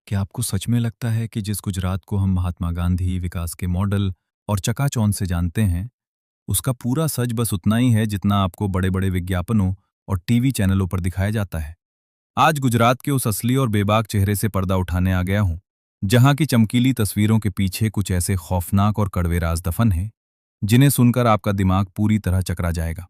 क्या आपको सच में लगता है कि जिस गुजरात को हम महात्मा गांधी, विकास के मॉडल और चकाचौंध से जानते हैं, उसका पूरा सच बस उतना ही है जितना आपको बड़े-बड़े विज्ञापनों और टीवी चैनलों पर दिखाया जाता है? आज गुजरात के उस असली और बेबाक चेहरे से पर्दा उठाने आ गया हूं, जहां की चमकीली तस्वीरों के पीछे कुछ ऐसे खौफनाक और कड़वे राज दफन हैं, जिन्हें सुनकर आपका दिमाग पूरी तरह चकरा जाएगा।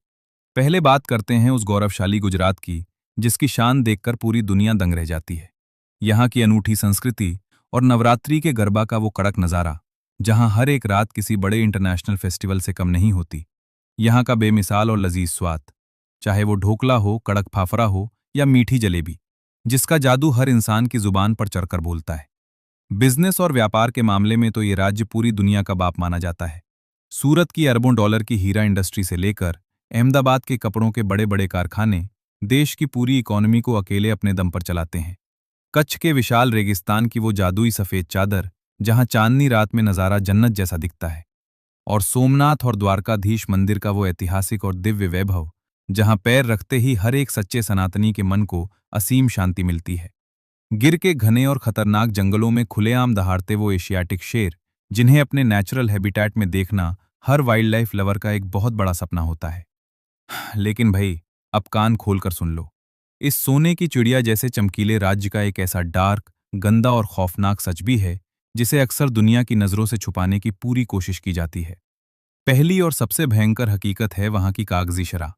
पहले बात करते हैं उस गौरवशाली गुजरात की, जिसकी शान देखकर पूरी दुनिया दंग रह जाती है। यहाँ की अनूठी संस्कृति और नवरात्रि के गरबा का वो कड़क नज़ारा, जहाँ हर एक रात किसी बड़े इंटरनेशनल फेस्टिवल से कम नहीं होती। यहाँ का बेमिसाल और लजीज स्वाद, चाहे वो ढोकला हो, कड़क फाफड़ा हो या मीठी जलेबी, जिसका जादू हर इंसान की जुबान पर चढ़कर बोलता है। बिजनेस और व्यापार के मामले में तो ये राज्य पूरी दुनिया का बाप माना जाता है। सूरत की अरबों डॉलर की हीरा इंडस्ट्री से लेकर अहमदाबाद के कपड़ों के बड़े बड़े कारखाने देश की पूरी इकोनॉमी को अकेले अपने दम पर चलाते हैं। कच्छ के विशाल रेगिस्तान की वो जादुई सफेद चादर, जहां चांदनी रात में नजारा जन्नत जैसा दिखता है, और सोमनाथ और द्वारकाधीश मंदिर का वो ऐतिहासिक और दिव्य वैभव, जहां पैर रखते ही हर एक सच्चे सनातनी के मन को असीम शांति मिलती है। गिर के घने और खतरनाक जंगलों में खुलेआम दहाड़ते वो एशियाटिक शेर, जिन्हें अपने नेचुरल हैबिटेट में देखना हर वाइल्ड लाइफ लवर का एक बहुत बड़ा सपना होता है। लेकिन भाई, अब कान खोलकर सुन लो। इस सोने की चिड़िया जैसे चमकीले राज्य का एक ऐसा डार्क, गंदा और खौफनाक सच भी है, जिसे अक्सर दुनिया की नज़रों से छुपाने की पूरी कोशिश की जाती है। पहली और सबसे भयंकर हकीकत है वहां की कागजी शराब।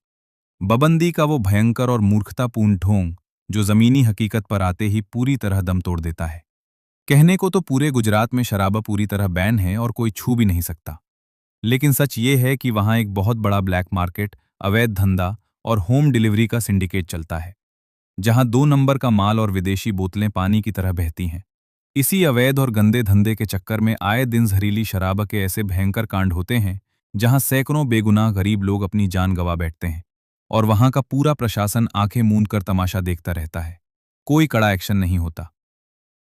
बबंदी का वो भयंकर और मूर्खतापूर्ण ढोंग, जो जमीनी हकीकत पर आते ही पूरी तरह दम तोड़ देता है। कहने को तो पूरे गुजरात में शराब पूरी तरह बैन है और कोई छू भी नहीं सकता, लेकिन सच ये है कि वहां एक बहुत बड़ा ब्लैक मार्केट, अवैध धंधा और होम डिलीवरी का सिंडिकेट चलता है, जहां 2 नंबर का माल और विदेशी बोतलें पानी की तरह बहती हैं। इसी अवैध और गंदे धंधे के चक्कर में आए दिन जहरीली शराब के ऐसे भयंकर कांड होते हैं, जहां सैकड़ों बेगुनाह गरीब लोग अपनी जान गंवा बैठते हैं, और वहां का पूरा प्रशासन आंखें मूंद कर तमाशा देखता रहता है। कोई कड़ा एक्शन नहीं होता।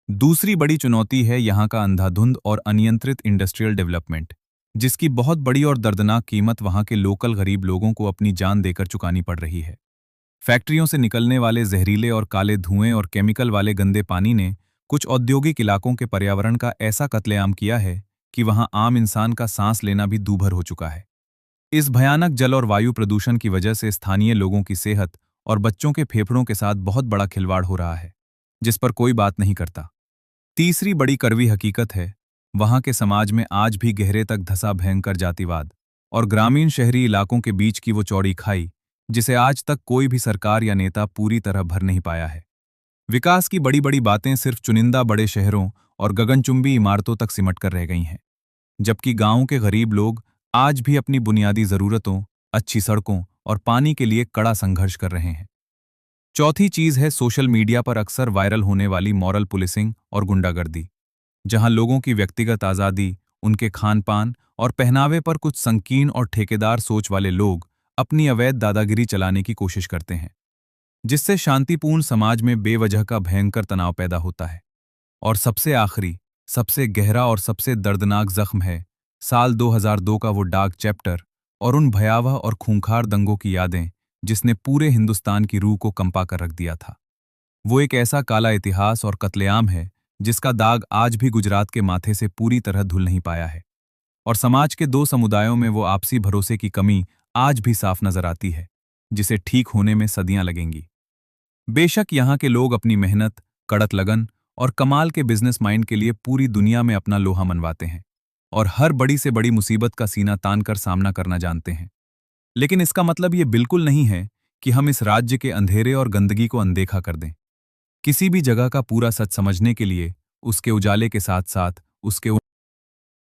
दूसरी बड़ी चुनौती है यहाँ का अंधाधुंध और अनियंत्रित इंडस्ट्रियल डेवलपमेंट, जिसकी बहुत बड़ी और दर्दनाक कीमत वहाँ के लोकल गरीब लोगों को अपनी जान देकर चुकानी पड़ रही है। फैक्ट्रियों से निकलने वाले जहरीले और काले धुएं और केमिकल वाले गंदे पानी ने कुछ औद्योगिक इलाकों के पर्यावरण का ऐसा कत्लेआम किया है कि वहाँ आम इंसान का सांस लेना भी दूभर हो चुका है। इस भयानक जल और वायु प्रदूषण की वजह से स्थानीय लोगों की सेहत और बच्चों के फेफड़ों के साथ बहुत बड़ा खिलवाड़ हो रहा है, जिस पर कोई बात नहीं करता। तीसरी बड़ी कड़वी हकीकत है वहां के समाज में आज भी गहरे तक धंसा भयंकर जातिवाद और ग्रामीण शहरी इलाकों के बीच की वो चौड़ी खाई, जिसे आज तक कोई भी सरकार या नेता पूरी तरह भर नहीं पाया है। विकास की बड़ी बड़ी बातें सिर्फ चुनिंदा बड़े शहरों और गगनचुंबी इमारतों तक सिमट कर रह गई हैं, जबकि गांवों के गरीब लोग आज भी अपनी बुनियादी जरूरतों, अच्छी सड़कों और पानी के लिए कड़ा संघर्ष कर रहे हैं। चौथी चीज है सोशल मीडिया पर अक्सर वायरल होने वाली मॉरल पुलिसिंग और गुंडागर्दी, जहां लोगों की व्यक्तिगत आज़ादी, उनके खान पान और पहनावे पर कुछ संकीर्ण और ठेकेदार सोच वाले लोग अपनी अवैध दादागिरी चलाने की कोशिश करते हैं, जिससे शांतिपूर्ण समाज में बेवजह का भयंकर तनाव पैदा होता है। और सबसे आखिरी, सबसे गहरा और सबसे दर्दनाक जख्म है साल 2002 का वो डार्क चैप्टर और उन भयावह और खूंखार दंगों की यादें, जिसने पूरे हिंदुस्तान की रूह को कंपा कर रख दिया था। वो एक ऐसा काला इतिहास और कत्लेआम है जिसका दाग आज भी गुजरात के माथे से पूरी तरह धुल नहीं पाया है, और समाज के दो समुदायों में वो आपसी भरोसे की कमी आज भी साफ नजर आती है, जिसे ठीक होने में सदियां लगेंगी। बेशक यहाँ के लोग अपनी मेहनत, कड़क लगन और कमाल के बिजनेस माइंड के लिए पूरी दुनिया में अपना लोहा मनवाते हैं और हर बड़ी से बड़ी मुसीबत का सीना तान कर सामना करना जानते हैं, लेकिन इसका मतलब ये बिल्कुल नहीं है कि हम इस राज्य के अंधेरे और गंदगी को अनदेखा कर दें। किसी भी जगह का पूरा सच समझने के लिए उसके उजाले के साथ साथ उसके